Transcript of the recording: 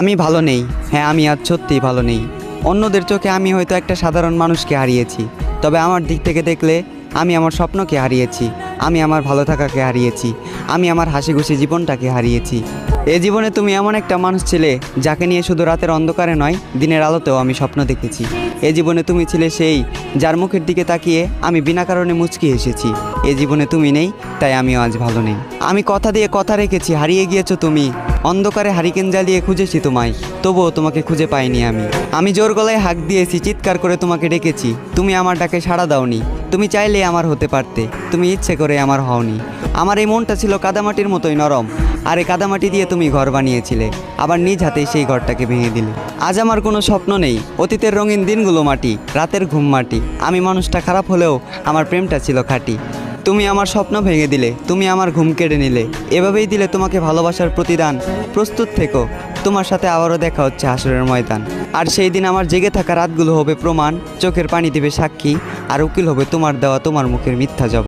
আমি ভালো নেই। হ্যাঁ, আমি আজ সত্যিই ভালো নেই। অন্যদের চোখে আমি হয়তো একটা সাধারণ মানুষকে হারিয়েছি, তবে আমার দিক থেকে দেখলে আমি আমার স্বপ্নকে হারিয়েছি, আমি আমার ভালো থাকাকে হারিয়েছি, আমি আমার হাসিখুশি জীবনটাকে হারিয়েছি। এ জীবনে তুমি এমন একটা মানুষ ছিলে যাকে নিয়ে শুধু রাতের অন্ধকারে নয়, দিনের আলোতেও আমি স্বপ্ন দেখেছি। এ জীবনে তুমি ছিলে সেই যার মুখের দিকে তাকিয়ে আমি বিনা কারণে মুচকি এসেছি। এ জীবনে তুমি নেই, তাই আমিও আজ ভালো নেই। আমি কথা দিয়ে কথা রেখেছি, হারিয়ে গিয়েছো তুমি। অন্ধকারে হারিকেন জ্বালিয়ে খুঁজেছি তোমায়, তবুও তোমাকে খুঁজে পাইনি আমি জোর গলায় হাঁক দিয়েছি, চিৎকার করে তোমাকে ডেকেছি, তুমি আমার ডাকে সাড়া দাওনি। তুমি চাইলে আমার হতে পারতে, তুমি ইচ্ছে করে আমার হওনি। আমার এই মনটা ছিল কাদামাটির মতোই নরম, আর এই কাদামাটি দিয়ে তুমি ঘর বানিয়েছিলে, আবার নিজ হাতেই সেই ঘরটাকে ভেঙে দিলে। আজ আমার কোনো স্বপ্ন নেই, অতীতের রঙিন দিনগুলো মাটি, রাতের ঘুম মাটি। আমি মানুষটা খারাপ হলেও আমার প্রেমটা ছিল খাঁটি। তুমি আমার স্বপ্ন ভেঙে দিলে, তুমি আমার ঘুম কেড়ে নিলে, এভাবেই দিলে তোমাকে ভালোবাসার প্রতিদান। প্রস্তুত থেকো, তোমার সাথে আবারও দেখা হচ্ছে হাসরের ময়দান। আর সেই দিন আমার জেগে থাকা রাতগুলো হবে প্রমাণ, চোখের পানি দেবে সাক্ষী, আর উকিল হবে তোমার দেওয়া তোমার মুখের মিথ্যা জবাব।